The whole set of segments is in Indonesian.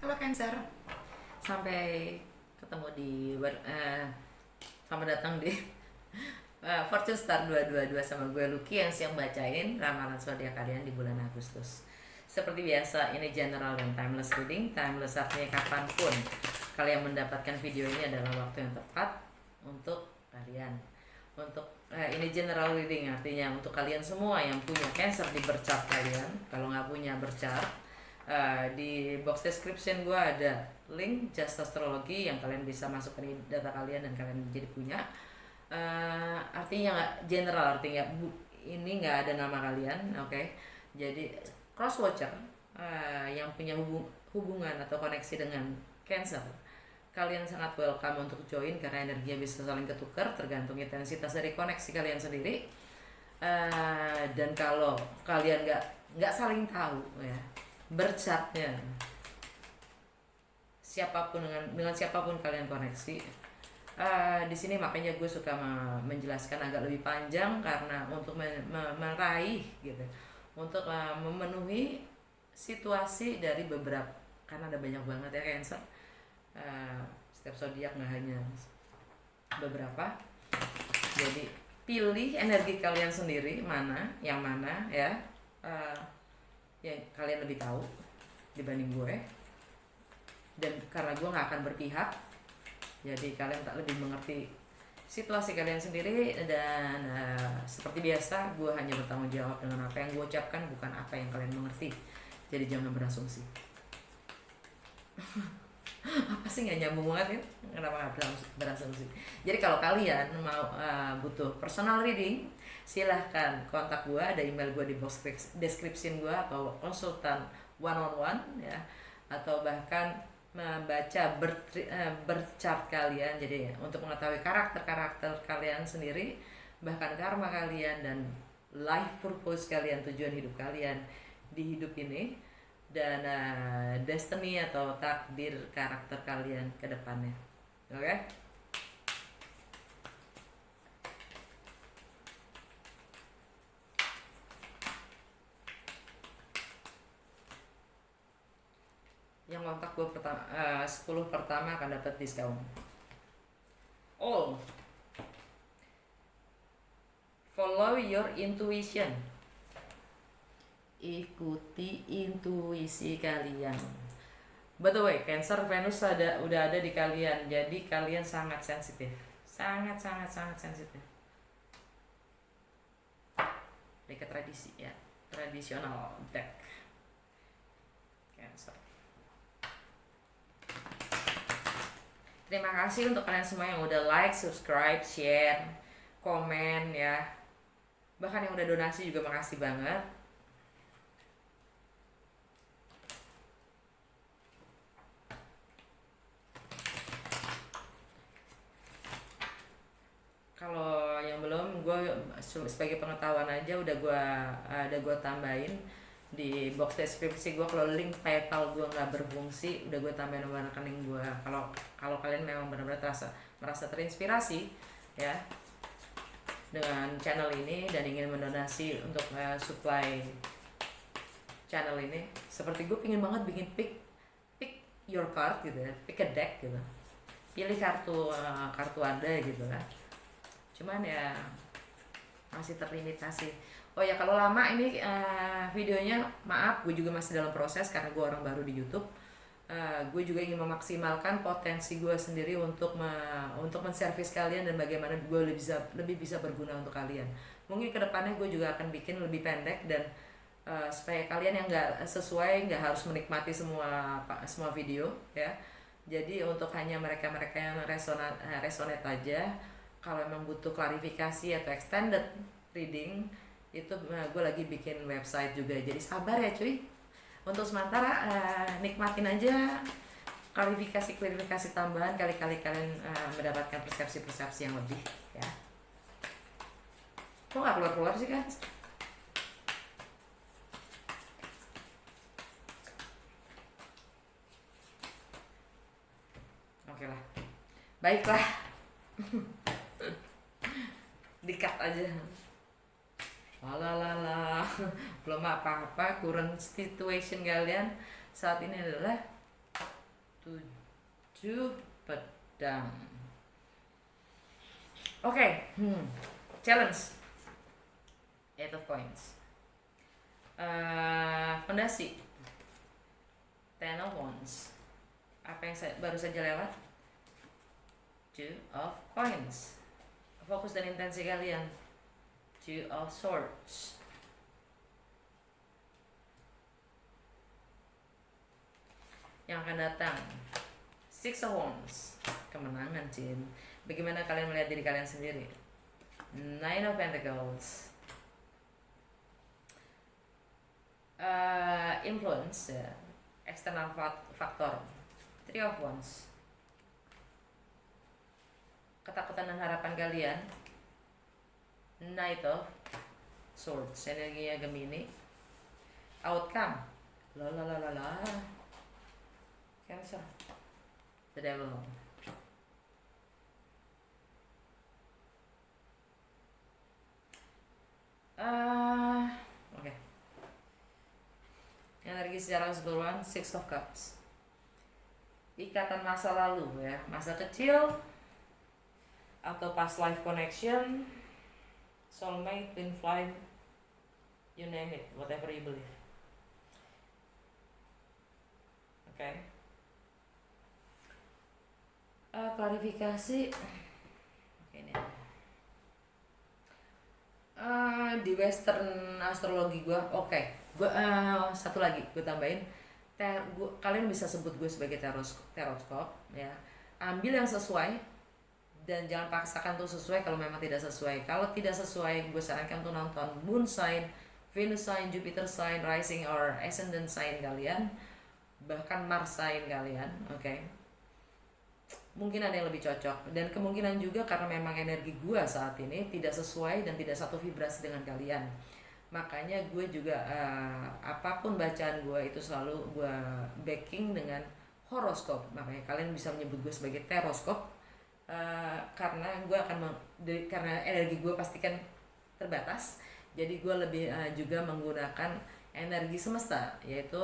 Halo Cancer, sampai ketemu di selamat datang di Fortune Star 222 sama gue Lucky yang siang bacain ramalan zodiak kalian di bulan Agustus. Seperti biasa, ini general dan timeless reading. Timeless artinya kapanpun kalian mendapatkan video ini adalah waktu yang tepat untuk kalian. Ini general reading, artinya untuk kalian semua yang punya Cancer di berchart kalian. Kalau nggak punya berchart, di box description gue ada link Just Astrology yang kalian bisa masukkan di data kalian dan kalian jadi punya. Artinya nggak general, artinya ini nggak ada nama kalian, oke? Jadi cross watcher yang punya hubungan atau koneksi dengan Cancer, kalian sangat welcome untuk join karena energinya bisa saling ketukar tergantung intensitas dari koneksi kalian sendiri. Dan kalau kalian nggak saling tahu ya berchatnya siapapun dengan siapapun kalian koneksi, di sini makanya gue suka menjelaskan agak lebih panjang karena untuk meraih gitu, untuk memenuhi situasi dari beberapa, karena ada banyak banget ya Cancer. Setiap zodiak nggak hanya beberapa, jadi pilih energi kalian sendiri yang mana ya, yang kalian lebih tahu dibanding gue, dan karena gue nggak akan berpihak, jadi kalian tak lebih mengerti situasi kalian sendiri. Dan seperti biasa gue hanya bertanggung jawab dengan apa yang gue ucapkan, bukan apa yang kalian mengerti, jadi jangan berasumsi. Apa sih nggak nyambung banget kan, kenapa nggak berasumsi. Jadi kalau kalian mau butuh personal reading, silahkan kontak gue, ada email gue di box description gue, atau konsultan one on one ya, atau bahkan membaca berchart kalian, jadi untuk mengetahui karakter kalian sendiri, bahkan karma kalian dan life purpose kalian, tujuan hidup kalian di hidup ini, dan destiny atau takdir karakter kalian ke depannya. Oke? Yang kontak gue 10 pertama akan dapat diskon. Follow your intuition. Ikuti intuisi kalian. By the way, Cancer Venus udah ada di kalian, jadi kalian sangat sensitif, sangat sensitif. Dekat tradisi ya, tradisional deck Cancer. Terima kasih untuk kalian semua yang udah like, subscribe, share, komen ya. Bahkan yang udah donasi juga makasih banget. Kalau yang belum, gue sebagai pengetahuan aja udah gue tambahin di box deskripsi gue. Kalau link PayPal gue nggak berfungsi, udah gue tambahin nomor rekening gue. Kalau kalian memang benar-benar merasa terinspirasi ya dengan channel ini dan ingin mendonasi untuk supply channel ini, seperti gue pingin banget bikin pick your card gitu ya, pick a deck gitu, pilih kartu Anda gitu kan. Cuman ya masih terlimitasi. Oh ya, kalau lama ini videonya, maaf, gue juga masih dalam proses karena gue orang baru di YouTube. Gue juga ingin memaksimalkan potensi gue sendiri untuk menservis kalian dan bagaimana gue lebih bisa berguna untuk kalian. Mungkin kedepannya gue juga akan bikin lebih pendek dan supaya kalian yang nggak sesuai nggak harus menikmati semua video ya. Jadi untuk hanya mereka yang resonate aja. Kalau emang butuh klarifikasi atau extended reading, itu gue lagi bikin website juga, jadi sabar ya cuy. Untuk sementara nikmatin aja klarifikasi tambahan, kali-kali kalian mendapatkan persepsi yang lebih ya. Kok gak keluar sih kan? Oke lah, baiklah. Dikat aja. Lalala. Belum apa-apa, current situation kalian saat ini adalah 7 pedang. Oke, challenge 8 of coins. Fondasi 10 of wands. Apa yang baru saja lewat? 2 of coins. Fokus dan intensi kalian. 2 of swords. Yang akan datang 6 of wands. Kemenangan, Cin. Bagaimana kalian melihat diri kalian sendiri? 9 of pentacles. Influence ya, external faktor. 3 of wands. Ketakutan dan harapan kalian. Knight of swords, energinya Gemini. Outcome, la Cancer, the devil. Oke. Energi secara keseluruhan 6 of cups. Ikatan masa lalu ya, masa kecil atau past life connection, soulmate, twin flame, you name it, whatever you believe. Oke. Klarifikasi. Oke, ini di western astrologi gue, gue satu lagi gue tambahin, kalian bisa sebut gue sebagai tarotkop ya. Ambil yang sesuai dan jangan paksakan tuh sesuai kalau memang tidak sesuai. Kalau tidak sesuai, gue sarankan tuh nonton moon sign, Venus sign, Jupiter sign, rising or ascendant sign kalian, bahkan Mars sign kalian. Oke. Mungkin ada yang lebih cocok, dan kemungkinan juga karena memang energi gue saat ini tidak sesuai dan tidak satu vibrasi dengan kalian. Makanya gue juga apapun bacaan gue itu selalu gue backing dengan horoskop. Makanya kalian bisa menyebut gue sebagai tarotkop, karena gue karena energi gue pastikan terbatas, jadi gue lebih juga menggunakan energi semesta, yaitu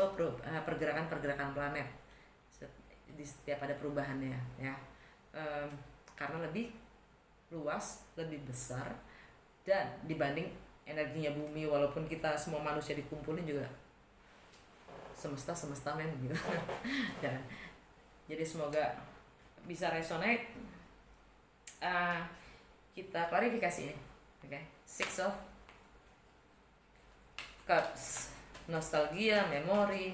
pergerakan-pergerakan planet di setiap ada perubahannya ya, karena lebih luas, lebih besar, dan dibanding energinya bumi, walaupun kita semua manusia dikumpulin juga semesta men gitu. Ya. Jadi semoga bisa resonate. Kita klarifikasi ini. Oke. 6 of cups, nostalgia, memori,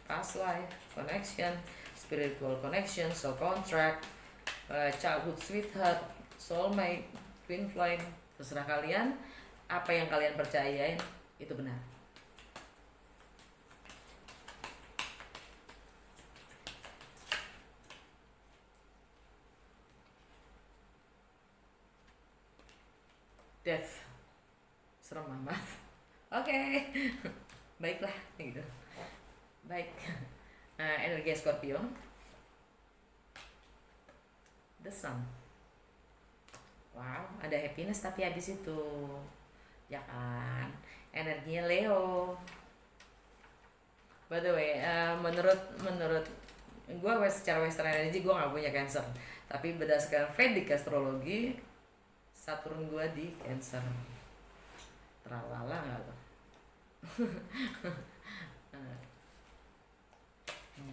past life, connection, spiritual connection, soul contract, childhood sweetheart, soulmate, twin flame. Terserah kalian, apa yang kalian percayain itu benar. Death, serem amat. Oke. Baiklah gitu. Baik. Energi Scorpio, the sun. Wow, ada happiness tapi habis itu ya kan, energinya Leo. By the way, menurut gue secara western energy gue nggak punya Cancer, tapi berdasarkan Vedic astrologi Saturn gue di Cancer. Teralala nggak tuh?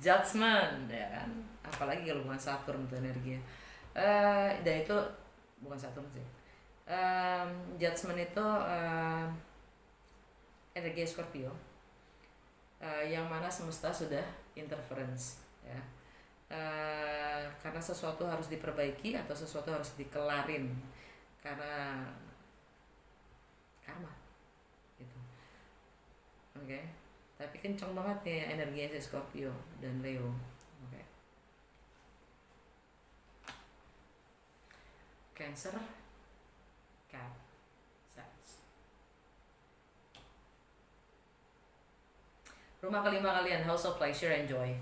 Judgment ya kan, apalagi kalau bukan Saturn tuh energinya. Dan itu bukan Saturn sih. Judgment itu energi Scorpio, yang mana semesta sudah interference ya, karena sesuatu harus diperbaiki atau sesuatu harus dikelarin karena karma gitu. Oke. Tapi kenceng banget nih energinya si Scorpio dan Leo. Oke. Cancer, Cap, Sats. Rumah kelima kalian, House of Pleasure and Joy.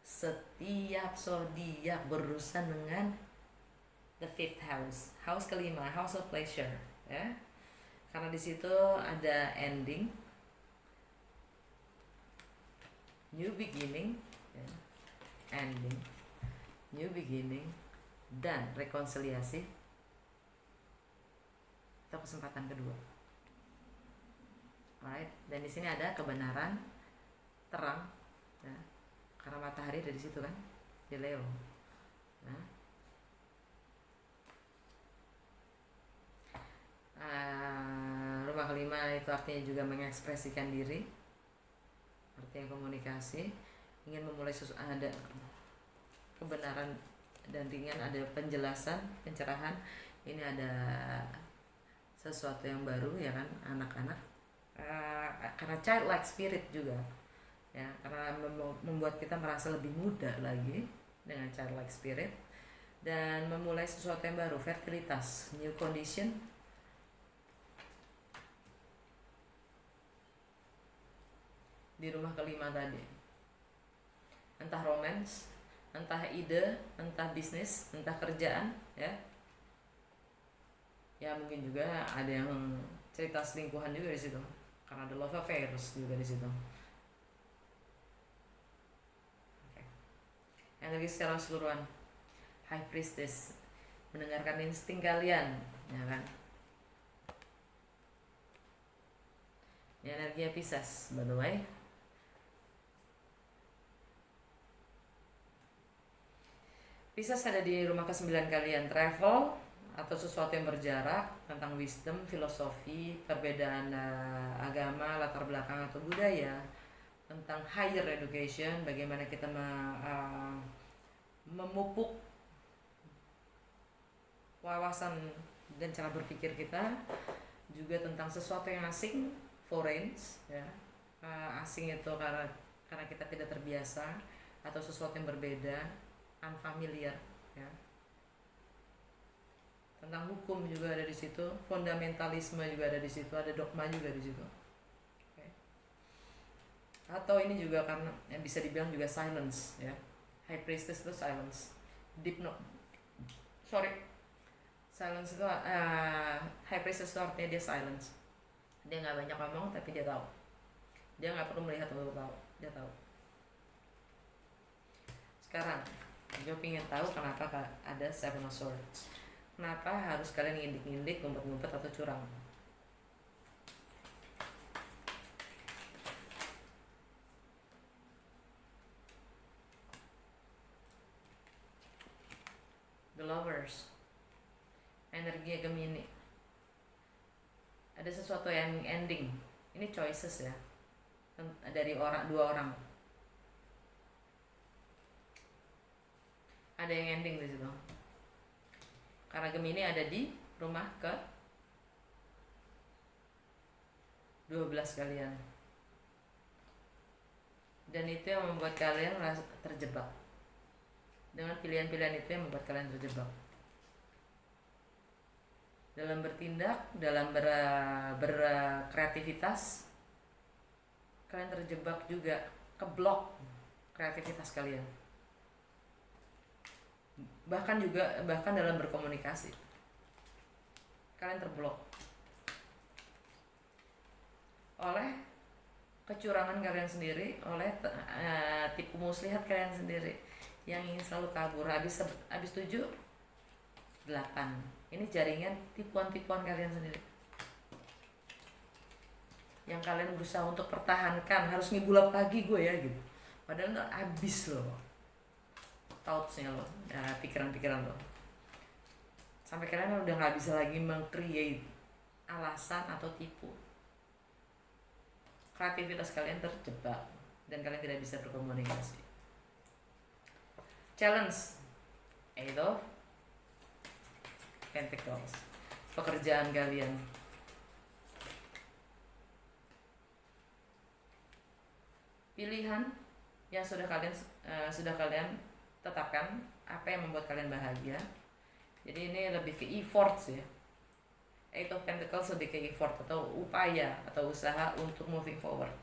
Setiap zodiak berurusan dengan the fifth house, house kelima, House of Pleasure ya. Karena di situ ada ending, new beginning ya. ending, new beginning, dan rekonsiliasi atau kesempatan kedua. Alright, dan di sini ada kebenaran, terang, ya, karena matahari ada di situ kan, di Leo. Nah, rumah kelima itu artinya juga mengekspresikan diri, artinya komunikasi, ingin memulai ada kebenaran dan ringan, ada penjelasan, pencerahan. Ini ada sesuatu yang baru ya kan, anak-anak, karena childlike spirit juga ya, karena membuat kita merasa lebih muda lagi dengan childlike spirit, dan memulai sesuatu yang baru, fertilitas, new condition. Di rumah kelima tadi, entah romance, entah ide, entah bisnis, entah kerjaan, ya mungkin juga ada yang cerita selingkuhan juga di situ, karena ada love affairs juga di situ. Energi secara keseluruhan, High Priestess, mendengarkan insting kalian, ya kan? Ini energi Pisces, by the way. Pisces ada di rumah ke-9 kalian, travel atau sesuatu yang berjarak, tentang wisdom, filosofi, perbedaan agama, latar belakang atau budaya, tentang higher education, bagaimana kita memupuk wawasan dan cara berpikir kita, juga tentang sesuatu yang asing, foreign, ya. Asing itu karena kita tidak terbiasa, atau sesuatu yang berbeda, unfamiliar, ya. Tentang hukum juga ada di situ, fundamentalisme juga ada di situ, ada dogma juga di situ. Okay. Atau ini juga karena yang bisa dibilang juga silence, ya. High Priestess itu silence, silence itu High Priestess itu artinya dia silence. Dia nggak banyak ngomong tapi dia tahu. Dia nggak perlu melihat untuk tahu, dia tahu. Sekarang gue pengen tahu kenapa ada Seven of Swords. Kenapa harus kalian ngindik-ngindik, ngumpet-ngumpet atau curang? The Lovers, energi Gemini. Ada sesuatu yang ending. Ini choices ya, dari dua orang. Ada yang ending di situ. Karena Gemini ada di rumah ke 12 kalian. Dan itu yang membuat kalian merasa terjebak. Dengan pilihan-pilihan itu yang membuat kalian terjebak. Dalam bertindak, dalam berkreativitas, kalian terjebak juga, keblok kreativitas kalian. Bahkan dalam berkomunikasi kalian terblok oleh kecurangan kalian sendiri, oleh tipu muslihat kalian sendiri yang ingin selalu kabur. Habis 7, 8, ini jaringan tipuan-tipuan kalian sendiri yang kalian berusaha untuk pertahankan. Harus ngibulap lagi gue ya gitu, padahal habis loh thoughts-nya lo, ya, pikiran-pikiran lo, sampai kalian udah nggak bisa lagi meng-create alasan atau tipu. Kreativitas kalian terjebak dan kalian tidak bisa berkomunikasi. Challenge, Eight of Pentacles, pekerjaan kalian. Pilihan yang sudah kalian tetapkan, apa yang membuat kalian bahagia. Jadi ini lebih ke effort ya. Eight of Pentacles lebih ke effort atau upaya atau usaha untuk moving forward.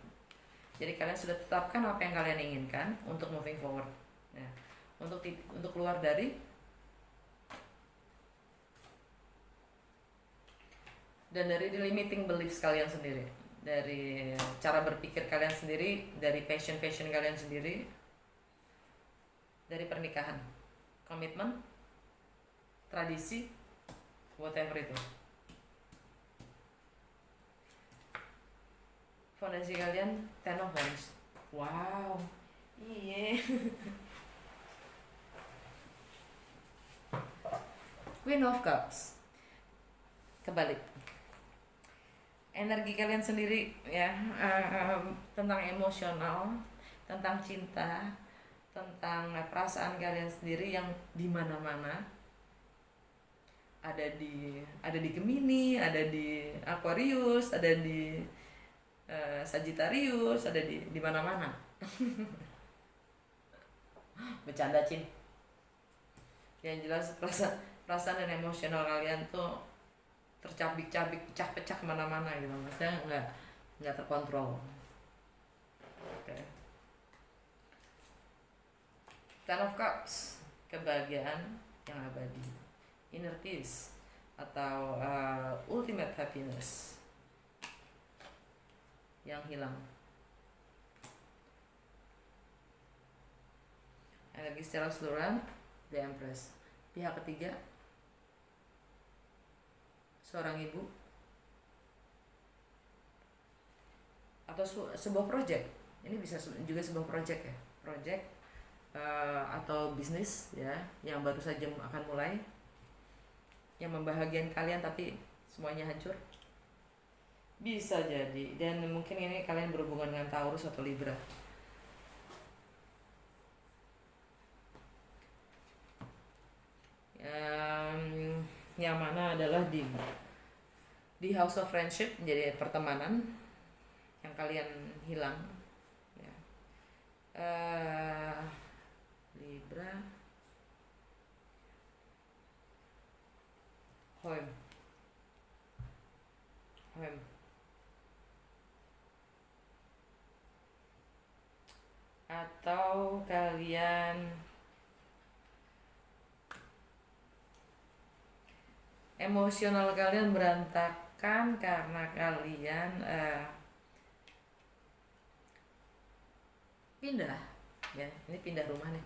Jadi kalian sudah tetapkan apa yang kalian inginkan untuk moving forward, ya. Untuk keluar dari limiting beliefs kalian sendiri, dari cara berpikir kalian sendiri, dari passion kalian sendiri. dari pernikahan, komitmen, tradisi, whatever itu. Fondasi kalian Ten of Wands. Wow, iya. Queen of Cups, kebalik. Energi kalian sendiri ya, tentang emosional, tentang cinta, tentang perasaan kalian sendiri yang di mana-mana. Ada di Gemini, ada di Aquarius, ada di Sagittarius, ada di mana-mana. Bercanda, Cin. Yang jelas perasaan dan emosional kalian tuh tercabik-cabik, pecah-pecah kemana-mana gitu, maksudnya nggak terkontrol. Oke. Ten of Cups, kebahagiaan yang abadi, inner peace atau ultimate happiness yang hilang. Energi secara keseluruhan, The Empress. Pihak ketiga, seorang ibu atau sebuah project. Ini bisa juga sebuah project ya, project atau bisnis ya yang baru saja akan mulai, yang membahagiakan kalian tapi semuanya hancur. Bisa jadi, dan mungkin ini kalian berhubungan dengan Taurus atau Libra. Yang mana adalah di House of Friendship, jadi pertemanan yang kalian hilang ya. Libra, Hoem, atau kalian emosional kalian berantakan karena kalian pindah ya, ini pindah rumah nih,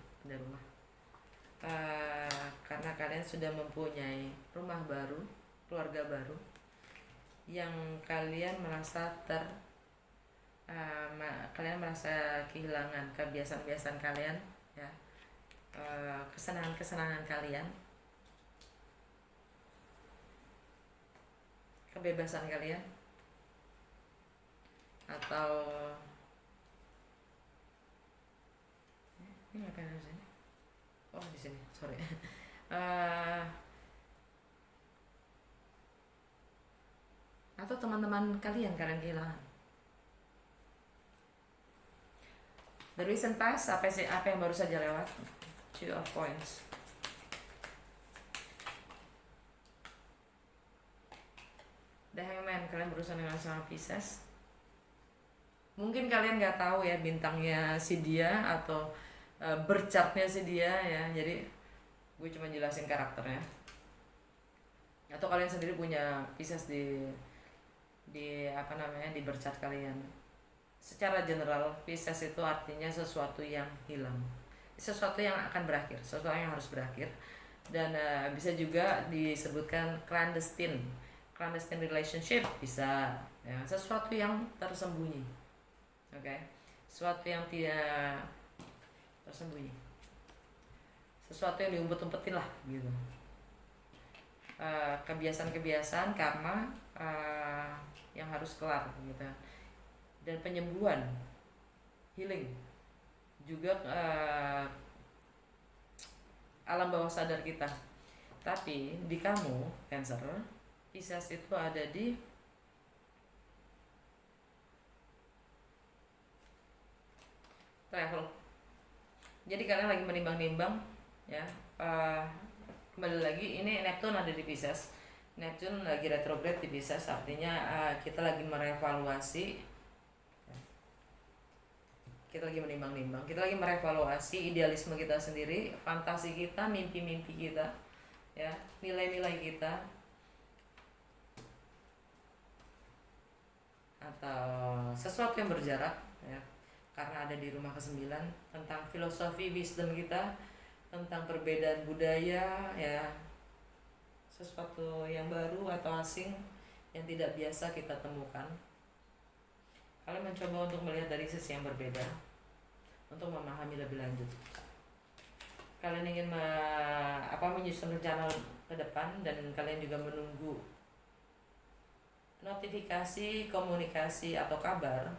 karena kalian sudah mempunyai rumah baru, keluarga baru, yang kalian merasa kalian merasa kehilangan kebiasaan-kebiasaan kalian ya, kesenangan-kesenangan kalian, kebebasan kalian, atau ini ngapain di sini? Oh di sini, sorry. Atau teman-teman kalian kehilangan. The recent past, apa yang baru saja lewat? Two of Coins. The Hangman, kalian berusaha dengan sama Pisces. Mungkin kalian nggak tahu ya bintangnya si dia atau berchartnya si dia ya, jadi gue cuma jelasin karakternya. Atau kalian sendiri punya Pisces di di berchart kalian. Secara general, Pisces itu artinya sesuatu yang hilang, sesuatu yang akan berakhir, sesuatu yang harus berakhir, dan bisa juga disebutkan clandestine relationship, bisa ya, sesuatu yang tersembunyi. Oke. Sesuatu yang tidak tersembunyi, sesuatu yang diumpet-umpetin lah gitu. Kebiasaan karma yang harus kelar gitu, dan penyembuhan, healing juga, alam bawah sadar kita. Tapi di kamu Cancer, Pisces itu ada di travel. Jadi kalian lagi menimbang-nimbang ya, kembali lagi ini Neptune ada di Pisces. Neptune lagi retrograde di Pisces, artinya kita lagi merevaluasi, kita lagi menimbang-nimbang, kita lagi merevaluasi idealisme kita sendiri, fantasi kita, mimpi-mimpi kita ya, nilai-nilai kita, atau sesuatu yang berjarak ya, karena ada di rumah ke-9 tentang filosofi wisdom kita, tentang perbedaan budaya ya, sesuatu yang baru atau asing yang tidak biasa kita temukan. Kalian mencoba untuk melihat dari sisi yang berbeda untuk memahami lebih lanjut. Kalian ingin menyusun rencana ke depan, dan kalian juga menunggu notifikasi, komunikasi atau kabar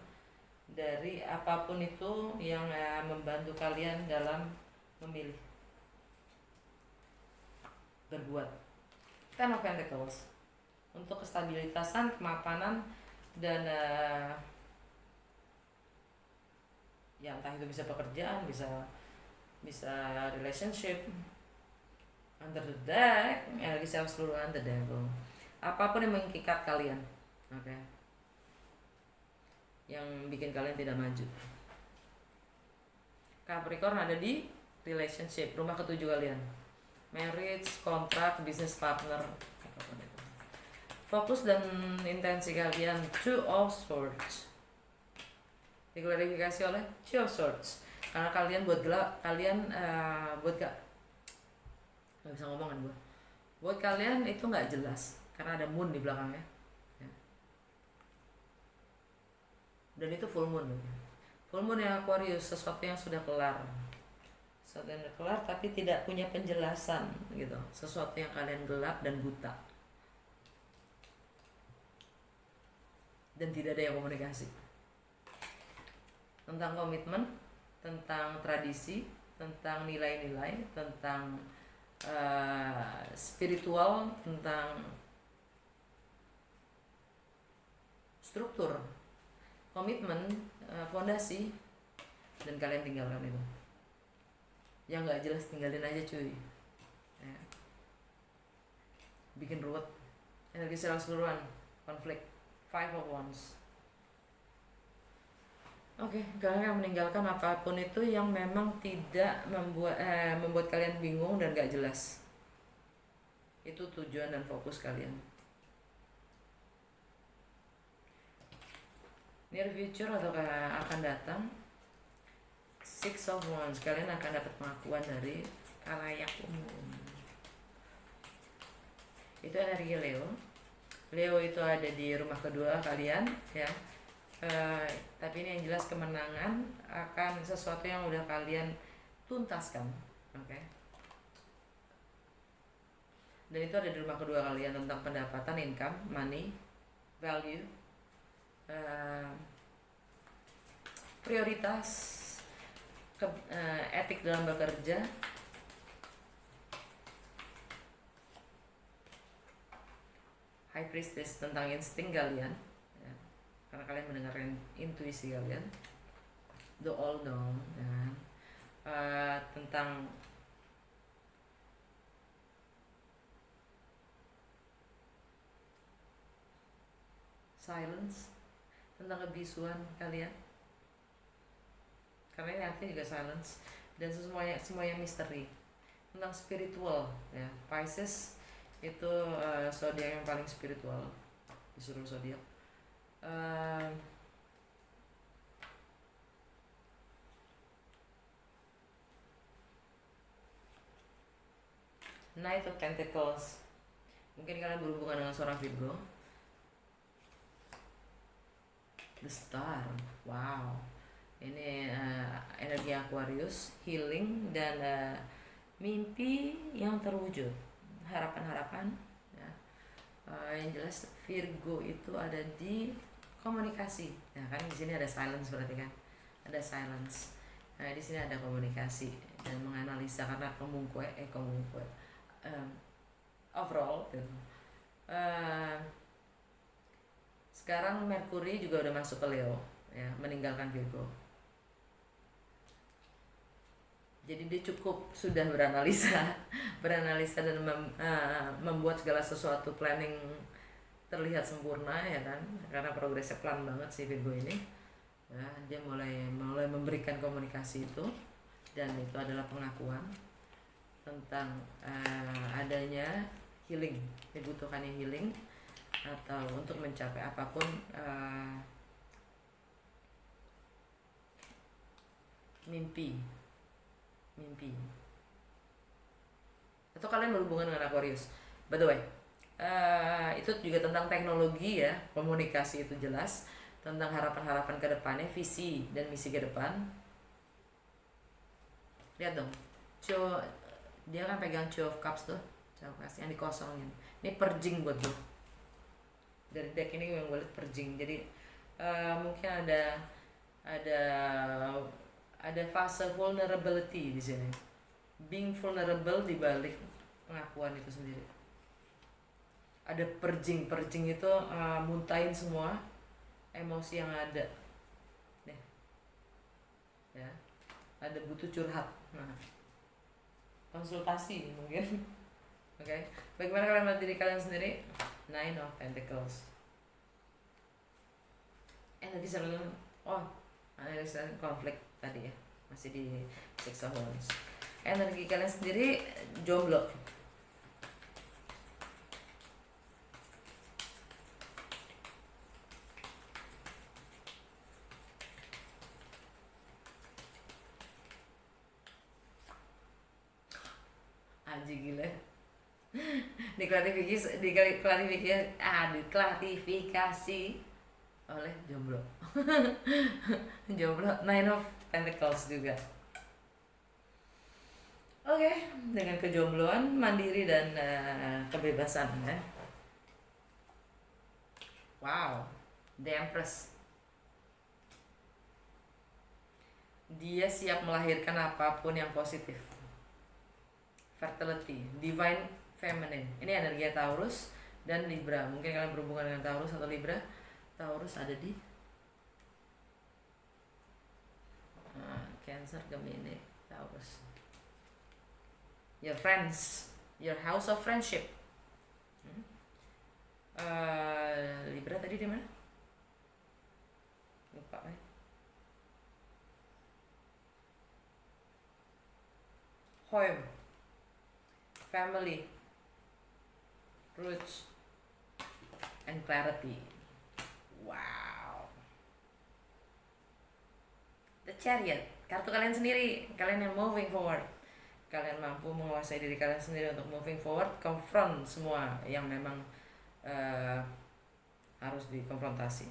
dari apapun itu yang membantu kalian dalam memilih, berbuat. Ten of Pentacles untuk kestabilitasan, kemapanan, dan ya entah itu bisa pekerjaan, bisa relationship. Under the deck, energi self keseluruhan the devil. Apapun yang mengikat kalian, oke, yang bikin kalian tidak maju. Capricorn ada di relationship, rumah ketujuh kalian, marriage, kontrak, business partner, apapun itu. Fokus dan intensi kalian, Two of Swords, diklarifikasi oleh Two of Swords. Karena kalian buat bisa ngomong kan gue. Buat kalian itu nggak jelas karena ada moon di belakangnya. Ya. Dan itu full moon. Full moon yang Aquarius, sesuatu yang sudah kelar. Sesuatu yang sudah kelar tapi tidak punya penjelasan gitu. Sesuatu yang kalian gelap dan buta. Dan tidak ada yang komunikasi. Tentang komitmen, tentang tradisi, tentang nilai-nilai, tentang spiritual, tentang struktur, komitmen, fondasi, dan kalian tinggalkan itu. Yang nggak jelas tinggalin aja cuy. Ya. Bikin ruwet. Energi secara keseluruhan, konflik, Five of Wands. Oke, kalian akan meninggalkan apapun itu yang memang tidak membuat kalian bingung dan gak jelas. Itu tujuan dan fokus kalian. Near future atau akan datang, Six of Wands, kalian akan dapat pengakuan dari khalayak umum. Itu energi Leo. Leo itu ada di rumah kedua kalian ya. Tapi ini yang jelas kemenangan akan sesuatu yang udah kalian tuntaskan, oke? Dan itu ada di rumah kedua kalian, tentang pendapatan, income, money, value, prioritas, etik dalam bekerja, High Priestess tentang insting kalian. Karena kalian mendengarkan intuisi kalian, the all known, ya. Tentang silence, tentang kebisuan kalian, karena ini artinya juga silence, dan semuanya misteri, tentang spiritual ya. Pisces itu zodiak yang paling spiritual di seluruh zodiak. Knight of Pentacles, mungkin kalian berhubungan dengan seorang Virgo. The Star, wow, ini energi Aquarius, healing, dan mimpi yang terwujud, harapan-harapan ya. Yang jelas Virgo itu ada di komunikasi ya, kan di sini ada silence, berarti kan ada silence. Nah, di sini ada komunikasi dan menganalisa, karena overall gitu. Sekarang Mercury juga udah masuk ke Leo ya, meninggalkan Virgo. Jadi dia cukup sudah beranalisa dan membuat segala sesuatu planning terlihat sempurna ya kan, karena progresnya pelan banget si Virgo ini ya. Dia mulai memberikan komunikasi itu, dan itu adalah pengakuan tentang adanya healing, dibutuhkannya healing, atau untuk mencapai apapun mimpi. atau kalian berhubungan dengan Aquarius. By the way, itu juga tentang teknologi ya, komunikasi itu jelas, tentang harapan-harapan ke depannya, visi dan misi ke depan. Lihat dong, dia kan pegang Two of Cups tuh, Two of Cups yang dikosongin. Ini purging buat gue. Dari deck ini yang gue lihat purging. Jadi mungkin ada ada fase vulnerability di sini. Being vulnerable di balik pengakuan itu sendiri. Ada purging itu muntahin semua emosi yang ada. Nih. Ya. Ada butuh curhat. Nah. Konsultasi mungkin. Oke. Okay. Bagaimana kalian melihat diri kalian sendiri? Nine of Pentacles. Energi selalu konflik tadi ya. Masih di Six of Wands. Energi kalian sendiri jomblo. Anjing gila. Diklarifikasi oleh jomblo. Jomblo, Nine of Pentacles juga. Oke, dengan kejombloan, mandiri dan kebebasan ya. Wow, The Empress. Dia siap melahirkan apapun yang positif. Fertility, Divine Feminine. Ini energi Taurus dan Libra. Mungkin kalian berhubungan dengan Taurus atau Libra. Taurus ada di Cancer, Gemini, Taurus. Your friends, your house of friendship. Libra tadi di mana? Lupa ya. Home, family, roots, and clarity. Wow. The Chariot, kartu kalian sendiri, kalian yang moving forward. Kalian mampu menguasai diri kalian sendiri untuk moving forward, confront semua yang memang harus dikonfrontasi,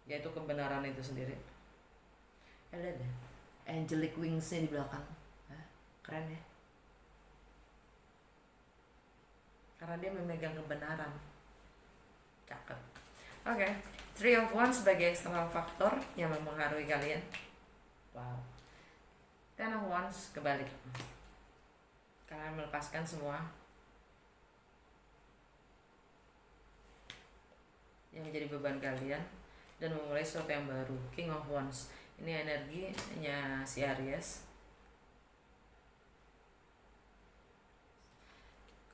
yaitu kebenaran itu sendiri. Lihat deh, angelic wingsnya di belakang, keren ya, karena dia memegang kebenaran. Cakep. Oke, Three of Wands sebagai eksternal faktor yang mempengaruhi kalian. Wow. Ten of Wands kebalik. Kalian melepaskan semua yang menjadi beban kalian dan memulai sesuatu yang baru. King of Wands. Ini energinya si Aries.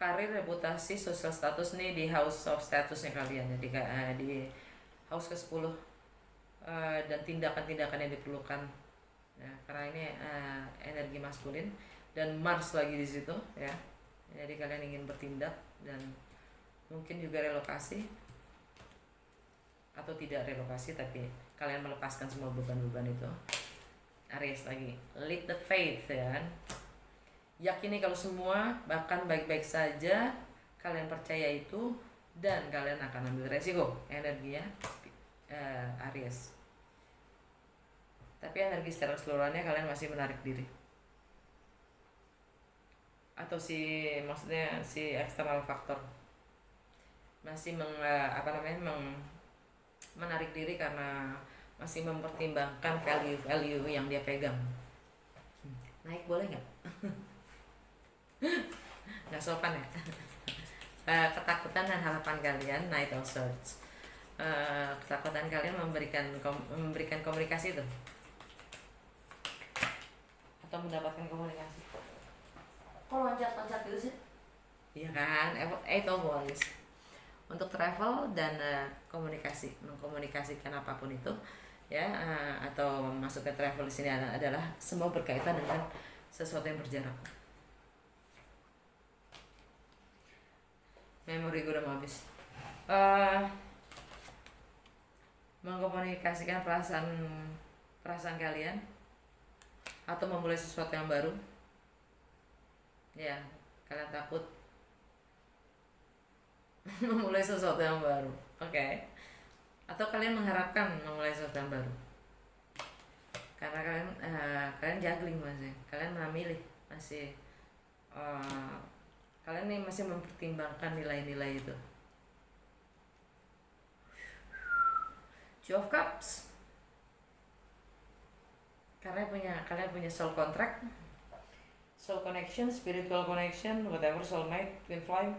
Karir, reputasi, social status nih di house of statusnya kalian. Jadi di house ke-10 dan tindakan-tindakan yang diperlukan. Ya, karena ini energi maskulin dan Mars lagi di situ ya. Jadi kalian ingin bertindak dan mungkin juga relokasi atau tidak relokasi, tapi kalian melepaskan semua beban-beban itu. Aries lagi, lead the faith ya kan. Yakini kalau semua bahkan baik-baik saja, kalian percaya itu dan kalian akan ambil resiko. Energinya Aries. Tapi energi secara keseluruhannya kalian masih menarik diri. Atau maksudnya si eksternal faktor masih menarik diri karena masih mempertimbangkan value yang dia pegang. Naik boleh nggak? Nggak sopan ya. Ketakutan dan harapan kalian, Knight of Swords. Ketakutan kalian memberikan komunikasi itu atau mendapatkan komunikasi. Kok loncat gitu sih? Iya kan, Eight of Wands. Untuk travel dan mengkomunikasikan apapun itu ya, atau masuk ke travel di sini adalah semua berkaitan dengan sesuatu yang berjarak. Memori gue udah mau habis. Mengkomunikasikan perasaan kalian atau memulai sesuatu yang baru. Ya, kalian takut memulai sesuatu yang baru. Oke. Atau kalian mengharapkan memulai sesuatu yang baru. Karena kalian juggling masih. Kalian memilih masih eh, kalian nih masih mempertimbangkan nilai-nilai itu. Two of Cups. Kalian punya soul contract, soul connection, spiritual connection, whatever, soulmate, twin flame.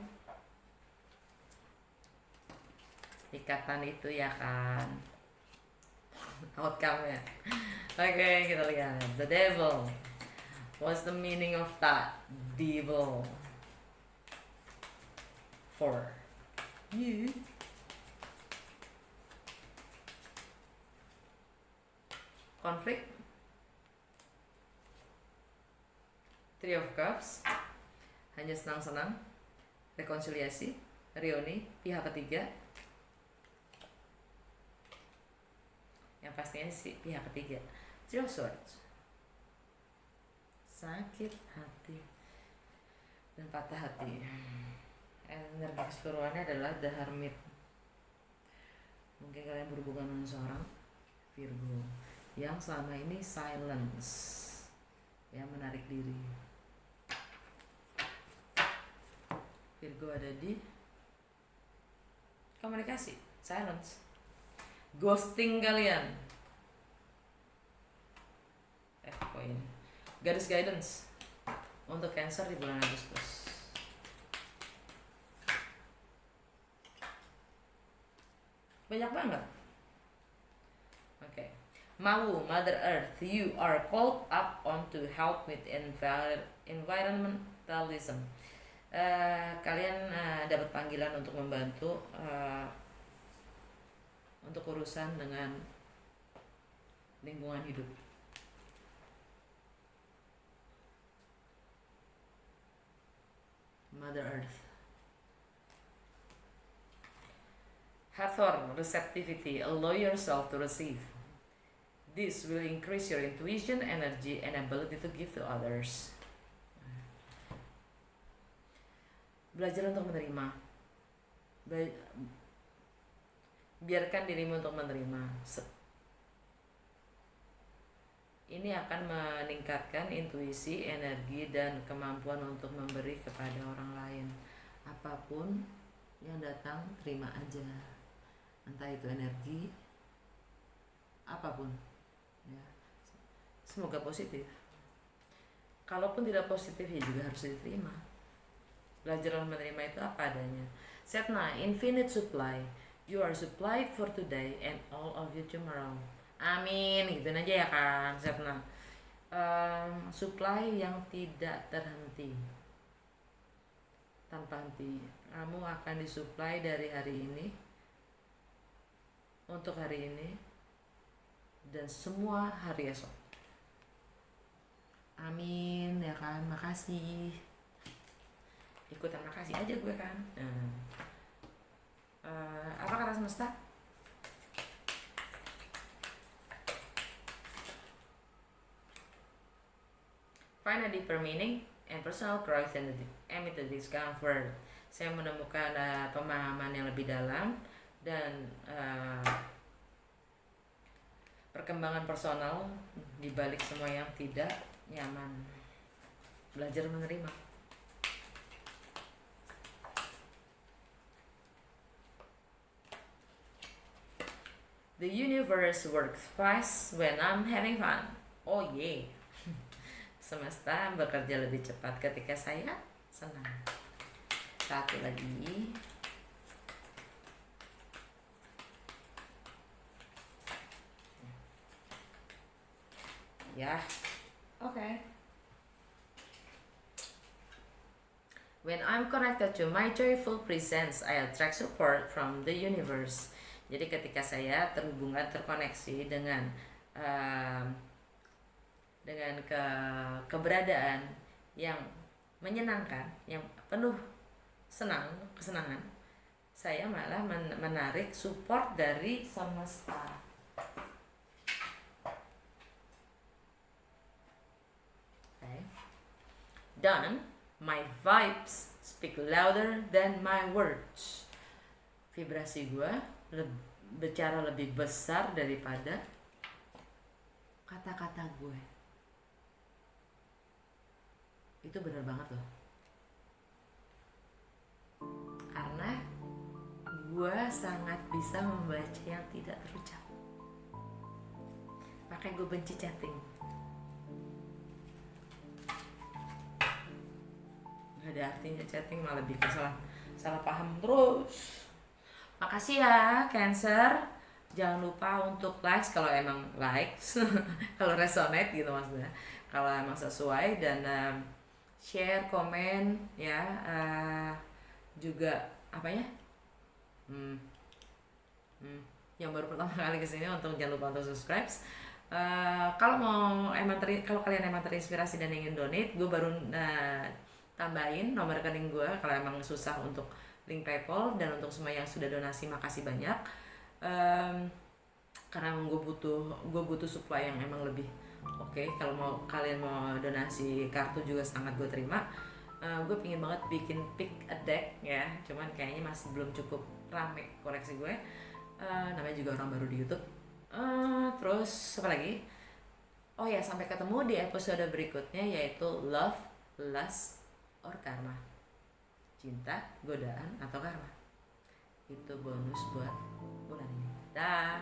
Ikatan itu ya kan. Outcome-nya. Oke, kita lihat. The devil. What's the meaning of that? Devil. For you. Conflict. Three of Cups. Hanya senang-senang. Rekonsiliasi. Reuni. Pihak ketiga. Yang pastinya sih pihak ketiga. Three of Swords. Sakit hati dan patah hati. Energi keseluruhannya adalah The Hermit. Mungkin kalian berhubungan dengan seorang Virgo yang selama ini silence, yang menarik diri. Virgo ada di komunikasi, silence, ghosting kalian. Poin. Garis guidance untuk Cancer di bulan Agustus. Banyak banget. Oke. Mau, Mother Earth, you are called up on to help with environmentalism. Kalian dapat panggilan untuk membantu untuk urusan dengan lingkungan hidup. Mother Earth. Hathor, receptivity, allow yourself to receive. This will increase your intuition, energy, and ability to give to others. Belajar untuk menerima. Biarkan dirimu untuk menerima. Ini akan meningkatkan intuisi, energi, dan kemampuan untuk memberi kepada orang lain. Apapun yang datang, terima aja. Entah itu energi, apapun. Ya. Semoga positif. Kalaupun tidak positif ya juga harus diterima. Belajar menerima itu apa adanya. Setna, infinite supply. You are supplied for today and all of you tomorrow. Amin, gitu aja ya kan, Setna. Supply yang tidak terhenti, tanpa henti. Kamu akan disuplai dari hari ini, untuk hari ini, dan semua hari esok. Amin ya kan, makasih. Ikutan makasih aja gue kan. Apa kata semesta? Find a deeper meaning and personal growth and the discomfort. Saya menemukan pemahaman yang lebih dalam dan perkembangan personal di balik semua yang tidak nyaman. Belajar menerima. The universe works fast when I'm having fun. Oh yeah. Semesta bekerja lebih cepat ketika saya senang. Satu lagi. Ya, oke. When I'm connected to my joyful presence, I attract support from the universe. Jadi ketika saya terkoneksi dengan keberadaan yang menyenangkan, yang penuh kesenangan, saya malah menarik support dari semesta. Okay. Done. My vibes speak louder than my words. Vibrasi gue bicara lebih besar daripada kata-kata gue. Itu bener banget loh. Karena gue sangat bisa membaca yang tidak terucap. Makanya gue benci chatting. Gak ada artinya chatting, malah bikin salah paham terus. Makasih ya Cancer. Jangan lupa untuk likes kalau emang likes, kalau resonate gitu maksudnya, kalau emang sesuai, dan share, komen ya, juga apa ya, yang baru pertama kali kesini untuk jangan lupa untuk subscribe. Kalau kalau kalian emang terinspirasi dan ingin donate, gue baru tambahin nomor rekening gue kalau emang susah untuk link PayPal. Dan untuk semua yang sudah donasi, makasih banyak. Karena gue butuh supply yang emang lebih oke. Kalau kalian mau donasi kartu juga sangat gue terima. Gue pingin banget bikin pick a deck ya, cuman kayaknya masih belum cukup rame koleksi gue. Namanya juga orang baru di YouTube. Terus apa lagi? Oh ya, sampai ketemu di episode berikutnya, yaitu Love, Lust, or Karma. Cinta, godaan, atau karma. Itu bonus buat bulan ini. Dah.